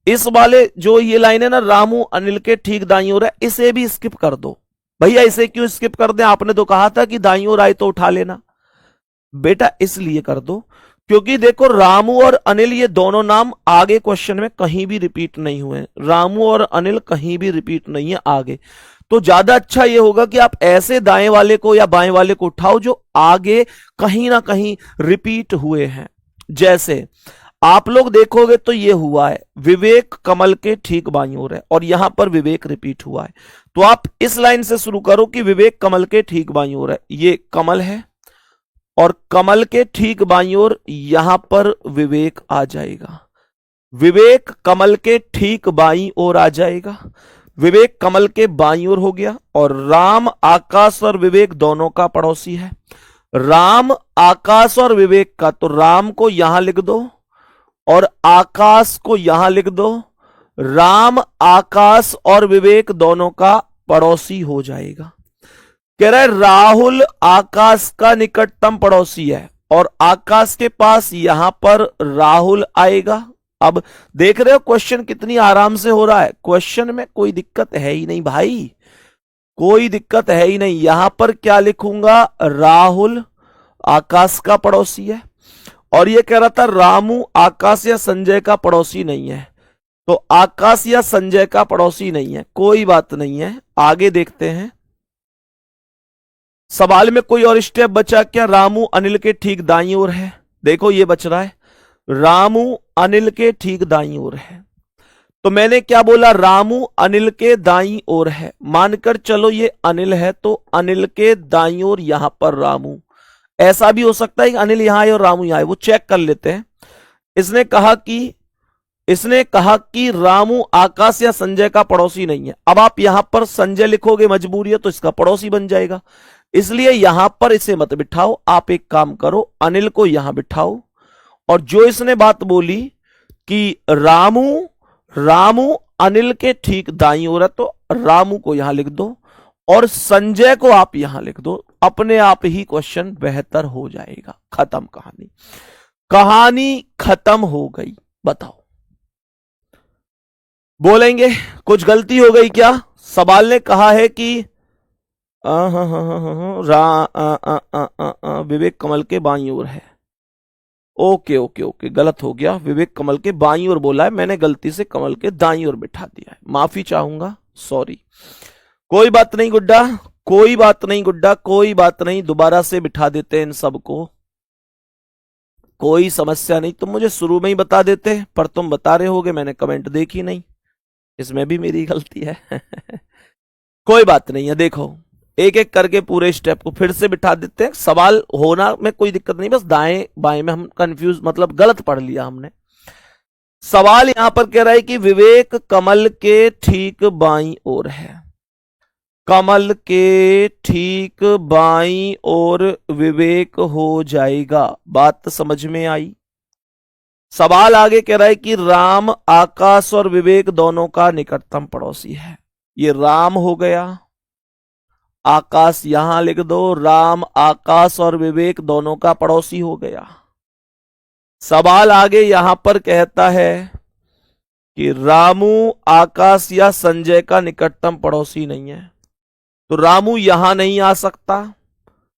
इस वाले जो ये लाइन है ना, रामू अनिल के ठीक दाईं ओर है, इसे भी स्किप कर दो। भैया इसे क्यों स्किप कर दें, आपने तो कहा था कि दाईं ओर आए तो उठा लेना। बेटा इसलिए कर दो क्योंकि देखो रामू और अनिल ये दोनों नाम आगे क्वेश्चन में कहीं भी रिपीट नहीं हुए, रामू और अनिल कहीं भी रिपीट नहीं है आगे। तो ज्यादा अच्छा यह होगा कि आप ऐसे दाएं वाले को या बाएं वाले को उठाओ जो आगे कहीं ना कहीं रिपीट हुए हैं। जैसे आप लोग देखोगे तो यह हुआ है विवेक कमल के ठीक बाईं ओर है, और यहां पर विवेक रिपीट हुआ है। तो आप इस लाइन से शुरू करो कि विवेक कमल के ठीक बाईं ओर है, ये कमल है, और कमल के ठीक बाईं ओर यहां पर विवेक आ जाएगा, विवेक कमल के ठीक बाईं ओर आ जाएगा, विवेक कमल के बाईं ओर हो गया। और राम आकाश और विवेक दोनों का पड़ोसी है, राम आकाश और विवेक का, तो राम को यहां लिख दो और आकाश को यहां लिख दो, राम आकाश और विवेक दोनों का पड़ोसी हो जाएगा। कह रहा है राहुल आकाश का निकटतम पड़ोसी है, और आकाश के पास यहां पर राहुल आएगा। अब देख रहे हो क्वेश्चन कितनी आराम से हो रहा है, क्वेश्चन में कोई दिक्कत है ही नहीं भाई, कोई दिक्कत है ही नहीं। यहां पर क्या लिखूंगा, राहुल आकाश का पड़ोसी है, और यह कह रहा था रामू आकाश या संजय का पड़ोसी नहीं है, तो आकाश या संजय का पड़ोसी नहीं है, कोई बात नहीं है। आगे देखते हैं सवाल में कोई और स्टेप बचा क्या, रामू अनिल के ठीक दाईं ओर है, देखो ये बच रहा है, रामू अनिल के ठीक दाईं ओर है। तो मैंने क्या बोला, रामू अनिल के दाईं ओर है, मानकर चलो ये अनिल है, तो अनिल के दाईं ओर यहां पर रामू। ऐसा भी हो सकता है कि अनिल यहां आए और रामू यहां आए, वो चेक कर लेते हैं। इसने कहा कि रामू आकाश या संजय का पड़ोसी नहीं है। अब आप यहां पर संजय लिखोगे मजबूरी है तो इसका पड़ोसी बन जाएगा, इसलिए यहां पर इसे मत बिठाओ। आप एक काम करो, अनिल को यहां बिठाओ, और जो इसने बात बोली कि रामू अनिल के ठीक दाईं ओर है, तो रामू को यहां लिख दो और संजय को आप यहां लिख दो, अपने आप ही क्वेश्चन बेहतर हो जाएगा। खत्म कहानी, कहानी खत्म हो गई। बताओ, बोलेंगे कुछ गलती हो गई क्या? सवाल ने कहा है कि विवेक कमल के बाईं ओर है। ओके ओके ओके, गलत हो गया, विवेक कमल के बाईं ओर बोला है, मैंने गलती से कमल के दाईं ओर बिठा दिया है, माफी चाहूंगा, सॉरी। कोई बात नहीं गुड्डा, कोई बात नहीं गुड्डा, कोई बात नहीं, दोबारा से बिठा देते हैं इन सबको, कोई समस्या नहीं। तुम मुझे शुरू में ही बता देते, पर तुम बता रहे होगे, मैंने कमेंट देखी नहीं, इसमें भी मेरी गलती है। कोई बात नहीं है, देखो एक एक करके पूरे स्टेप को फिर से बिठा देते हैं। सवाल होना में कोई दिक्कत नहीं, बस दाएं बाएं में हम कंफ्यूज, मतलब गलत पढ़ लिया हमने। सवाल यहां पर कह रहा है कि विवेक कमल के ठीक बाईं ओर है, कमल के ठीक बाईं ओर विवेक हो जाएगा। बात समझ में आई? सवाल आगे कह रहा है कि राम आकाश और विवेक दोनों का निकटतम पड़ोसी है, ये राम हो गया, आकाश यहां लिख दो, राम आकाश और विवेक दोनों का पड़ोसी हो गया। सवाल आगे यहां पर कहता है कि रामू आकाश या संजय का निकटतम पड़ोसी नहीं है, तो रामू यहां नहीं आ सकता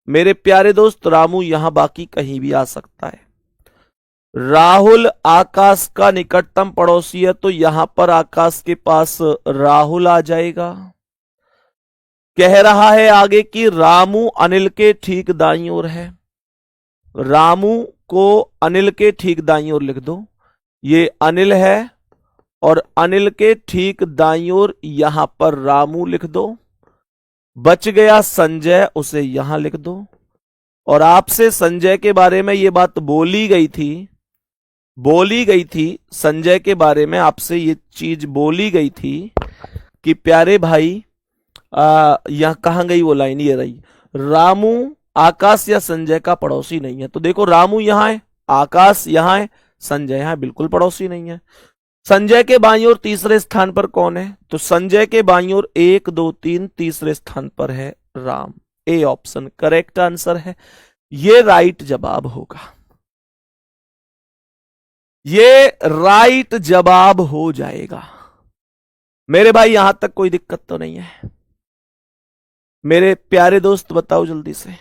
मेरे प्यारे दोस्त, रामू यहां बाकी कहीं भी आ सकता है। राहुल आकाश का निकटतम पड़ोसी है, तो यहां पर आकाश के पास राहुल आ जाएगा। कह रहा है आगे कि रामू अनिल के ठीक दाईं ओर है, रामू को अनिल के ठीक दाईं ओर लिख दो, ये अनिल है, और अनिल के ठीक दाईं ओर यहां पर रामू लिख दो। बच गया संजय, उसे यहां लिख दो। और आपसे संजय के बारे में ये बात बोली गई थी बोली गई थी संजय के बारे में, आपसे ये चीज बोली गई थी कि प्यारे भाई, यहां कहां गई वो लाइन, ये रही, रामू आकाश या संजय का पड़ोसी नहीं है। तो देखो रामू यहां है, आकाश यहां है, संजय यहां बिल्कुल पड़ोसी नहीं है। संजय के बाईं ओर तीसरे स्थान पर कौन है? तो संजय के बाईं ओर 1 2 3 तीसरे स्थान पर है Ram. A option correct answer है, ये राइट जवाब होगा, ये राइट जवाब हो जाएगा। मेरे भाई यहां तक कोई दिक्कत तो नहीं है? मेरे प्यारे दोस्त बताओ जल्दी से,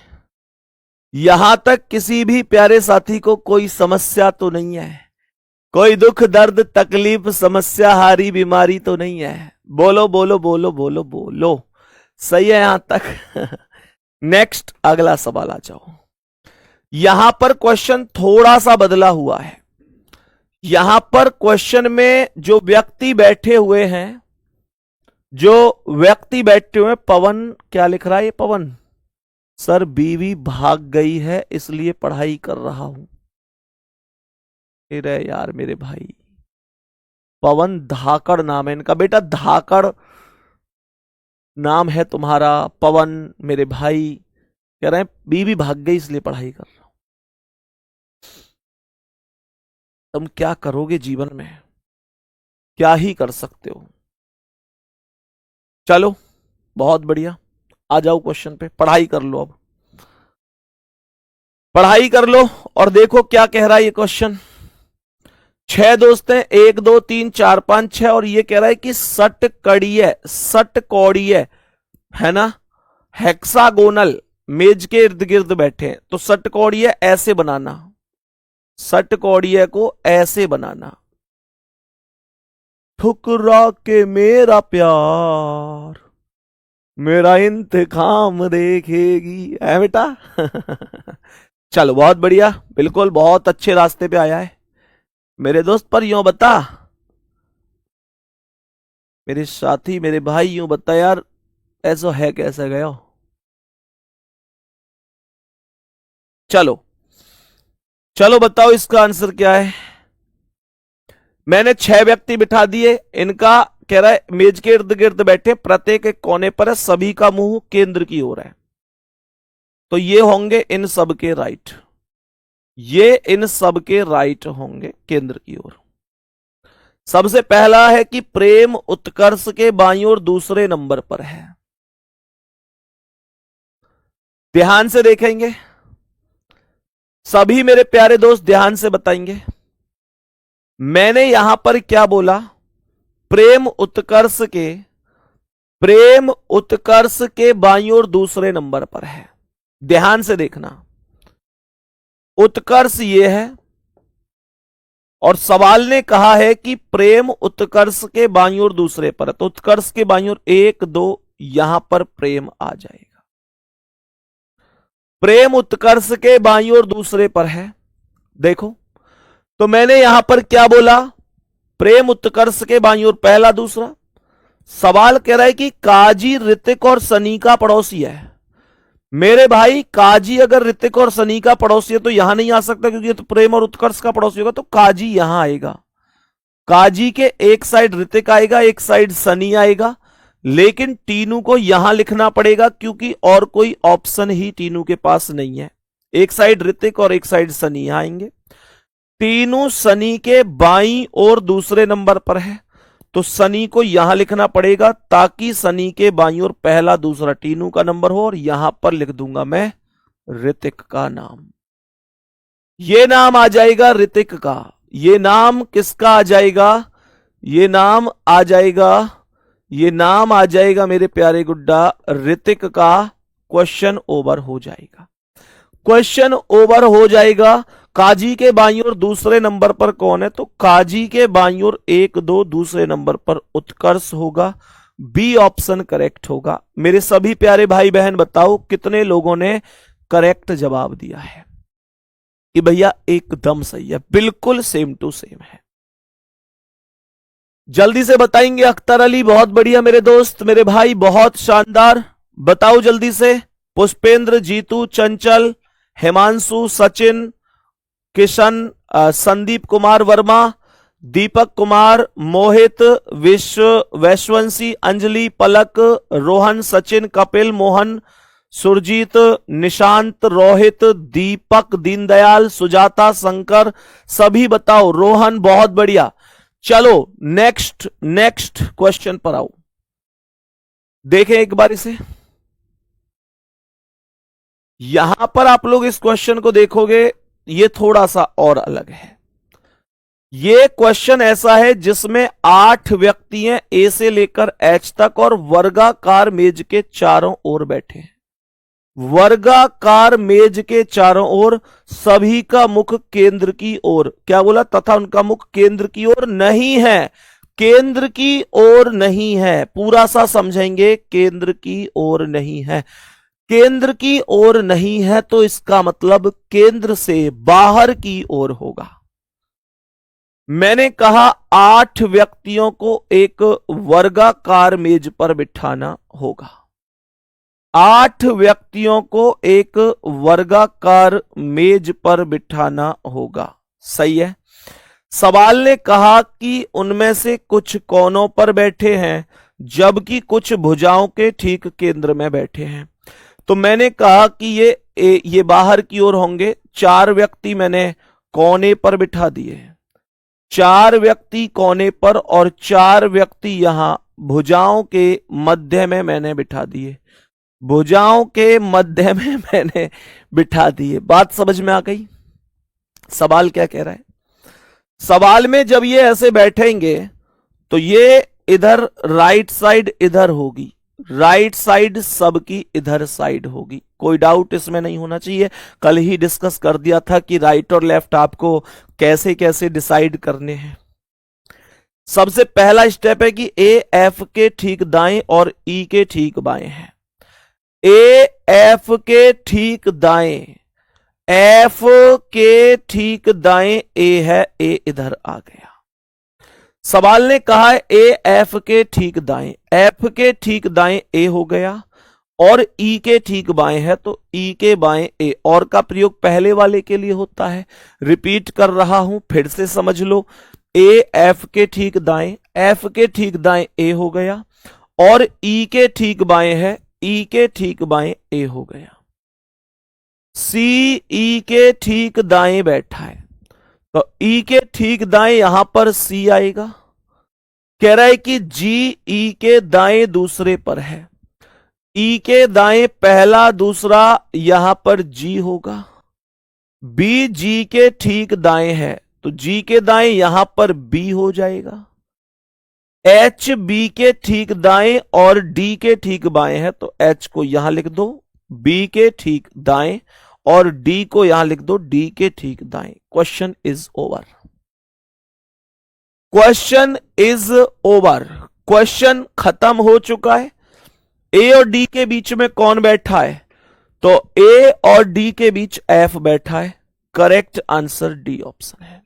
यहां तक किसी भी प्यारे साथी को कोई समस्या तो नहीं है? कोई दुख दर्द तकलीफ समस्या हारी बीमारी तो नहीं है? बोलो बोलो बोलो बोलो बोलो, सही है यहां तक? नेक्स्ट अगला सवाल आ जाओ। यहां पर क्वेश्चन थोड़ा सा बदला हुआ है। यहां पर क्वेश्चन में जो व्यक्ति बैठे हुए हैं, जो व्यक्ति बैठे हुए, पवन क्या लिख रहा है ये? पवन सर बीवी भाग गई है इसलिए पढ़ाई कर रहा हूं। अरे यार मेरे भाई, पवन धाकड़ नाम है इनका, बेटा धाकड़ नाम है तुम्हारा पवन। मेरे भाई कह रहे हैं बीवी भाग गई इसलिए पढ़ाई कर रहा हूं। तुम क्या करोगे जीवन में, क्या ही कर सकते हो। चलो बहुत बढ़िया, आ जाओ क्वेश्चन पे, पढ़ाई कर लो। अब पढ़ाई कर लो और देखो क्या कह रहा है ये क्वेश्चन। 6 दोस्त हैं, 1 2 3 4 5 6, और ये कह रहा है कि षटकोणीय है ना, हेक्सागोनल मेज के इर्द गिर्द बैठे हैं। तो षटकोणीय ऐसे बनाना, षटकोणीय को ऐसे बनाना, ठुकरा के मेरा प्यार मेरा इंतकाम देखेगी, है बेटा? चलो बहुत बढ़िया, बिल्कुल बहुत अच्छे रास्ते पे आया है मेरे दोस्त। पर यूं बता मेरे साथी, मेरे भाई, यूं बता यार, ऐसा है कैसे गया? चलो चलो बताओ इसका आंसर क्या है। मैंने 6 व्यक्ति बिठा दिए, इनका कह रहा है मेज के इर्द गिर्द बैठे, प्रत्येक एक कोने पर है, सभी का मुंह केंद्र की ओर है। तो ये होंगे इन सब के राइट, ये इन सब के राइट होंगे केंद्र की ओर। सबसे पहला है कि प्रेम उत्कर्ष के बाईं ओर दूसरे नंबर पर है। ध्यान से देखेंगे सभी मेरे प्यारे दोस्त, ध्यान से बताएंगे। मैंने यहां पर क्या बोला? प्रेम उत्कर्ष के बाईं ओर दूसरे नंबर पर है। ध्यान से देखना, उत्कर्ष ये है और सवाल ने कहा है कि प्रेम उत्कर्ष के बाईं ओर दूसरे पर, तो उत्कर्ष के बाईं ओर 1 2 यहां पर प्रेम आ जाएगा। प्रेम उत्कर्ष के बाईं ओर दूसरे पर है। देखो तो मैंने यहां पर क्या बोला? प्रेम उत्कर्ष के बाईं ओर पहला दूसरा। सवाल कह रहा है कि काजी ऋतिक और सनी का पड़ोसी है। मेरे भाई काजी अगर ऋतिक और सनी का पड़ोसी है तो यहां नहीं आ सकता, क्योंकि ये तो प्रेम और उत्कर्ष का पड़ोसी होगा, तो काजी यहां आएगा। काजी के एक साइड ऋतिक आएगा, एक साइड सनी आएगा, लेकिन टीनू को यहां लिखना पड़ेगा क्योंकि और कोई ऑप्शन ही टीनू के पास नहीं है। एक साइड ऋतिक और एक साइड सनी आएंगे। टीनू सनी के बाईं ओर दूसरे नंबर पर है, तो सनी को यहां लिखना पड़ेगा ताकि सनी के बाईं ओर पहला दूसरा टीनू का नंबर हो, और यहां पर लिख दूंगा मैं ऋतिक का नाम। ये नाम आ जाएगा ऋतिक का। ये नाम किसका आ जाएगा? ये नाम आ जाएगा, ये नाम आ जाएगा मेरे प्यारे गुड्डा ऋतिक का। क्वेश्चन ओवर हो जाएगा, क्वेश्चन ओवर हो जाएगा। काजी के बाईं ओर दूसरे नंबर पर कौन है? तो काजी के बाईं ओर 1 2 दूसरे नंबर पर उत्कर्ष होगा। बी ऑप्शन करेक्ट होगा। मेरे सभी प्यारे भाई बहन बताओ कितने लोगों ने करेक्ट जवाब दिया है? कि भैया एकदम सही है, बिल्कुल सेम टू सेम है। जल्दी से बताएंगे। अख्तर अली बहुत बढ़िया मेरे दोस्त, मेरे भाई बहुत शानदार, बताओ जल्दी से। पुष्पेंद्र, जीतू, चंचल, हिमांशु, सचिन, किशन, संदीप कुमार वर्मा, दीपक कुमार, मोहित, वैश्वंशी, अंजलि, पलक, रोहन, सचिन, कपिल, मोहन, सुरजीत, निशांत, रोहित, दीपक, दीनदयाल, सुजाता, शंकर, सभी बताओ। रोहन बहुत बढ़िया। चलो नेक्स्ट क्वेश्चन पर आओ, देखें एक बार इसे। यहां पर आप लोग इस क्वेश्चन को देखोगे, ये थोड़ा सा और अलग है। ये क्वेश्चन ऐसा है जिसमें 8 व्यक्ति हैं ए से लेकर एच तक और वर्गाकार मेज के चारों ओर बैठे हैं। वर्गाकार मेज के चारों ओर, सभी का मुख केंद्र की ओर, क्या बोला, तथा उनका मुख केंद्र की ओर नहीं है। केंद्र की ओर नहीं है, पूरा सा समझेंगे, केंद्र की ओर नहीं है। केंद्र की ओर नहीं है तो इसका मतलब केंद्र से बाहर की ओर होगा। मैंने कहा 8 व्यक्तियों को एक वर्गाकार मेज पर बिठाना होगा। 8 व्यक्तियों को एक वर्गाकार मेज पर बिठाना होगा, सही है। सवाल ने कहा कि उनमें से कुछ कोनों पर बैठे हैं जबकि कुछ भुजाओं के ठीक केंद्र में बैठे हैं। तो मैंने कहा कि ये बाहर की ओर होंगे। 4 व्यक्ति मैंने कोने पर बिठा दिए, 4 व्यक्ति कोने पर और 4 व्यक्ति यहां भुजाओं के मध्य में मैंने बिठा दिए, भुजाओं के मध्य में मैंने बिठा दिए। बात समझ में आ गई? सवाल क्या कह रहा है? सवाल में जब ये ऐसे बैठेंगे तो ये इधर राइट साइड इधर होगी, राइट साइड सबकी इधर साइड होगी। कोई डाउट इसमें नहीं होना चाहिए। कल ही डिस्कस कर दिया था कि राइट और लेफ्ट आपको कैसे कैसे डिसाइड करने हैं। सबसे पहला स्टेप है कि ए एफ के ठीक दाएं और ई के ठीक बाएं है। ए एफ के ठीक दाएं, एफ के ठीक दाएं ए है, ए इधर आ गया। सवाल ने कहा है ए एफ के ठीक दाएं, एफ के ठीक दाएं ए हो गया और ई के ठीक बाएं है तो ई के बाएं ए। और का प्रयोग पहले वाले के लिए होता है, रिपीट कर रहा हूं, फिर से समझ लो। ए एफ के ठीक दाएं, एफ के ठीक दाएं ए हो गया और ई के ठीक बाएं है, ई के ठीक बाएं ए हो गया। सी ई के ठीक दाएं बैठा है तो ई के ठीक दाएं यहां पर सी आएगा। कह रहा है कि जी ई के दाएं दूसरे पर है, ई के दाएं पहला दूसरा यहां पर जी होगा। बी जी के ठीक दाएं है तो जी के दाएं यहां पर बी हो जाएगा। एच बी के ठीक दाएं और डी के ठीक बाएं है तो एच को यहां लिख दो, बी के ठीक दाएं और डी को यहां लिख दो, डी के ठीक दाएं। Question is over, question is over, question खत्म हो चुका है। ए और डी के बीच में कौन बैठा है? तो ए और डी के बीच एफ बैठा है। करेक्ट आंसर डी ऑप्शन है,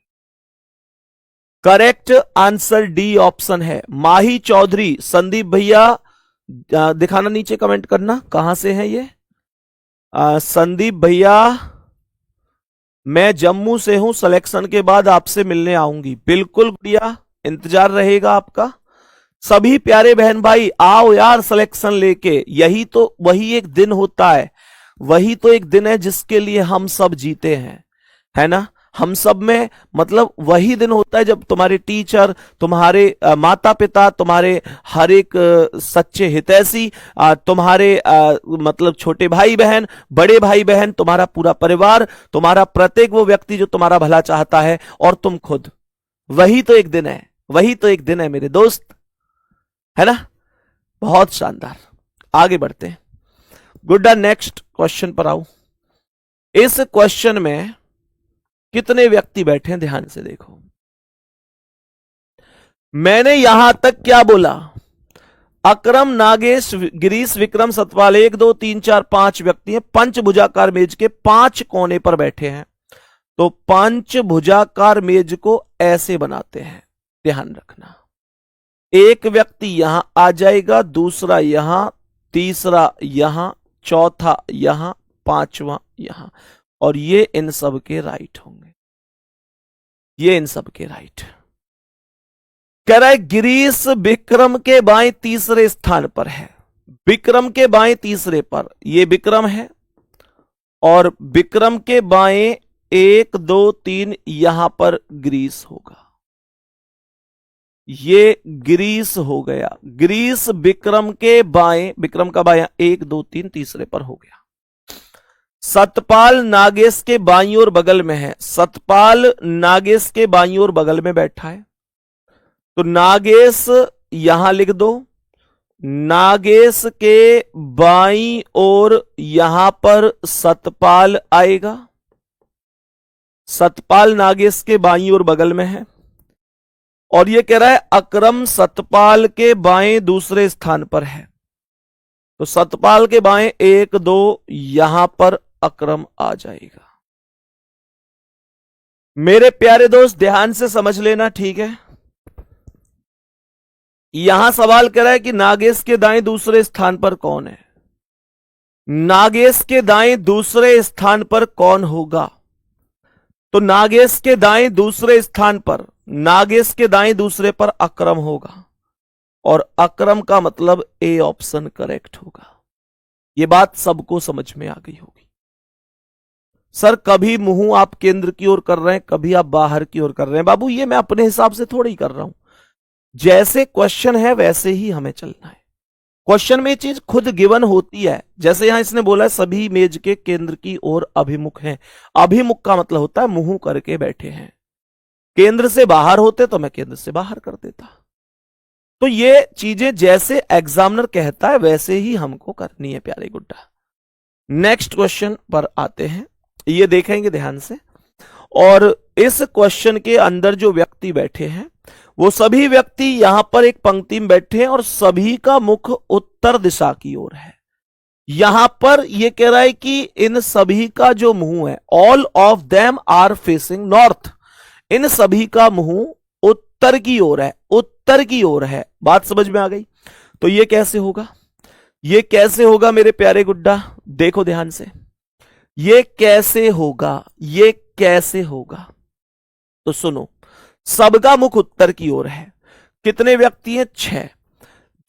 करेक्ट आंसर डी ऑप्शन है। माही चौधरी, संदीप भैया दिखाना, नीचे कमेंट करना कहां से है ये। संदीप भैया मैं जम्मू से हूं, सिलेक्शन के बाद आपसे मिलने आऊंगी। बिल्कुल भैया, इंतजार रहेगा आपका। सभी प्यारे बहन भाई आओ यार सिलेक्शन लेके, यही तो वही एक दिन होता है, वही तो एक दिन है जिसके लिए हम सब जीते हैं, है ना। हम सब में मतलब वही दिन होता है जब तुम्हारे टीचर, तुम्हारे माता पिता, तुम्हारे हर एक सच्चे हितैषी, तुम्हारे मतलब छोटे भाई बहन, बड़े भाई बहन, तुम्हारा पूरा परिवार, तुम्हारा प्रत्येक वो व्यक्ति जो तुम्हारा भला चाहता है और तुम खुद, वही तो एक दिन है, वही तो एक दिन है मेरे दोस्त, है ना। बहुत शानदार, आगे बढ़ते हैं। गुड्डा नेक्स्ट क्वेश्चन पर आओ। इस क्वेश्चन में कितने व्यक्ति बैठे हैं ध्यान से देखो। मैंने यहां तक क्या बोला? अकरम, नागेश, गिरीश, विक्रम, सतपाल 1 2 3 4 5 व्यक्ति हैं, पंचभुजाकार मेज के 5 कोने पर बैठे हैं। तो पंचभुजाकार मेज को ऐसे बनाते हैं, ध्यान रखना। एक व्यक्ति यहां आ जाएगा, दूसरा यहां, तीसरा यहां, चौथा यहां, पांचवा यहां, और ये इन सब के राइट होंगे। ये इन सब के राइट। कह रहा है गिरीश विक्रम के बाएं तीसरे स्थान पर है। विक्रम के बाएं तीसरे पर, ये विक्रम है और विक्रम के बाएं 1 2 3 यहां पर गिरीश होगा। ये गिरीश हो गया। गिरीश विक्रम के बाएं, विक्रम का बाएं 1 2 3 तीसरे पर हो गया। सतपाल नागेश के बाईं ओर बगल में है। सतपाल नागेश के बाईं ओर बगल में बैठा है, तो नागेश यहां लिख दो। नागेश के बाईं ओर यहां पर सतपाल आएगा। सतपाल नागेश के बाईं ओर बगल में है और यह कह रहा है अकरम सतपाल के बाएं दूसरे स्थान पर है, तो सतपाल के बाएं 1 2 यहां पर अकरम आ जाएगा। मेरे प्यारे दोस्त ध्यान से समझ लेना, ठीक है। यहां सवाल कर रहा है कि नागेश के दाएं दूसरे स्थान पर कौन है। नागेश के दाएं दूसरे स्थान पर कौन होगा, तो नागेश के दाएं दूसरे स्थान पर, नागेश के दाएं दूसरे पर अकरम होगा और अकरम का मतलब ए ऑप्शन करेक्ट होगा। यह बात सबको समझ में आ गई होगी। सर कभी मुंह आप केंद्र की ओर कर रहे हैं, कभी आप बाहर की ओर कर रहे हैं। बाबू ये मैं अपने हिसाब से थोड़ी ही कर रहा हूं, जैसे क्वेश्चन है वैसे ही हमें चलना है। क्वेश्चन में चीज खुद गिवन होती है। जैसे यहां इसने बोला है सभी मेज के केंद्र की ओर अभिमुख हैं। अभिमुख का मतलब होता है मुंह करके बैठे हैं। केंद्र से बाहर होते तो मैं केंद्र से बाहर कर देता। तो ये चीजें जैसे एग्जामिनर कहता है वैसे ही हमको करनी है प्यारे गुड्डा। नेक्स्ट क्वेश्चन पर आते हैं, ये देखेंगे ध्यान से। और इस क्वेश्चन के अंदर जो व्यक्ति बैठे हैं वो सभी व्यक्ति यहां पर एक पंक्ति में बैठे हैं और सभी का मुख उत्तर दिशा की ओर है। यहां पर यह कह रहा है कि इन सभी का जो मुंह है, all of them are facing north, इन सभी का मुंह उत्तर की ओर है, उत्तर की ओर है। बात समझ में आ गई। तो यह कैसे होगा, यह कैसे होगा मेरे प्यारे गुड्डा, देखो ध्यान से। यह कैसे होगा, यह कैसे होगा, तो सुनो। सबका मुख उत्तर की ओर है। कितने व्यक्ति हैं, 6।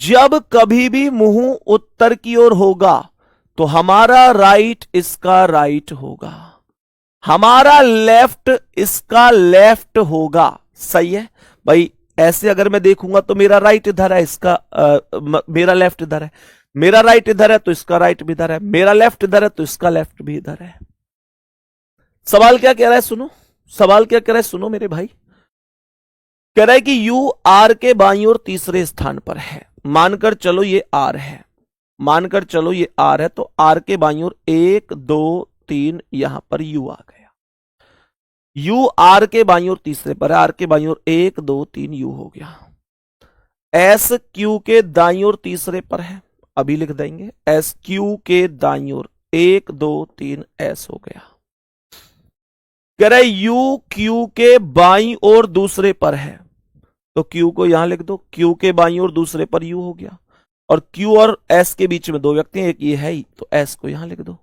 जब कभी भी मुंह उत्तर की ओर होगा तो हमारा राइट इसका राइट होगा, हमारा लेफ्ट इसका लेफ्ट होगा। सही है भाई। ऐसे अगर मैं देखूंगा तो मेरा राइट इधर है, इसका मेरा लेफ्ट इधर है, मेरा राइट इधर है तो इसका राइट भी इधर है, मेरा लेफ्ट इधर है तो इसका लेफ्ट भी इधर है। सवाल क्या कह रहा है, सुनो। सवाल क्या कह रहा है, सुनो मेरे भाई। कह रहा है कि यू आर के बाईं ओर तीसरे स्थान पर है। मानकर चलो ये आर है, मानकर चलो ये आर है, तो आर के बाईं ओर 1 2 3 यहां पर यू आ गया। यू आर के बाईं ओर तीसरे पर है, आर के बाईं ओर 1 2 3 यू हो गया। एस क्यू के दाईं ओर तीसरे पर है, अभी लिख देंगे। एस क्यू के दाईं ओर 1 2 3 एस हो गया। कह रहा है यू क्यू के बाईं ओर दूसरे पर है, तो क्यू को यहां लिख दो। क्यू के बाईं ओर दूसरे पर यू हो गया और क्यू और एस के बीच में 2 व्यक्ति हैं, एक ये है ही, तो एस को यहां लिख दो।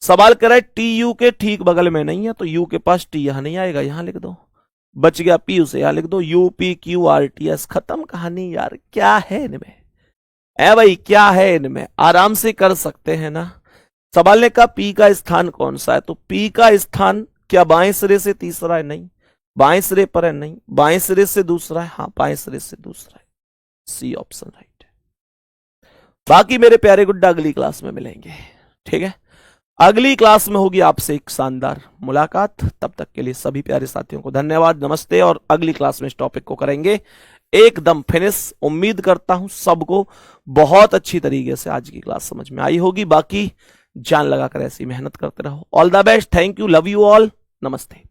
सवाल कर रहा है टी यू के ठीक बगल में नहीं है, तो यू के पास टी यहां नहीं आएगा, यहां लिख दो। बच गया पी, उसे यहां लिख दो। U P Q R T S, खत्म कहानी यार। क्या है इनमें, ऐ भाई क्या है इनमें, आराम से कर सकते हैं ना। सवाल ने कहा पी का स्थान कौन सा है, तो पी का स्थान क्या बाएं सिरे से तीसरा है, नहीं। बाएं सिरे पर है, नहीं। बाएं सिरे से दूसरा है, हाँ बाएं सिरे से दूसरा है। सी ऑप्शन राइट है। बाकी मेरे प्यारे गुड्डा अगली क्लास में मिलेंगे, ठीक है। अगली क्लास में होगी आपसे एक शानदार मुलाकात। तब तक के लिए सभी प्यारे साथियों को धन्यवाद, नमस्ते। और अगली क्लास में इस टॉपिक को करेंगे एकदम फिनिश। उम्मीद करता हूं सबको बहुत अच्छी तरीके से आज की क्लास समझ में आई होगी। बाकी जान लगाकर ऐसी मेहनत करते रहो। All the best, thank you, love you all, नमस्ते।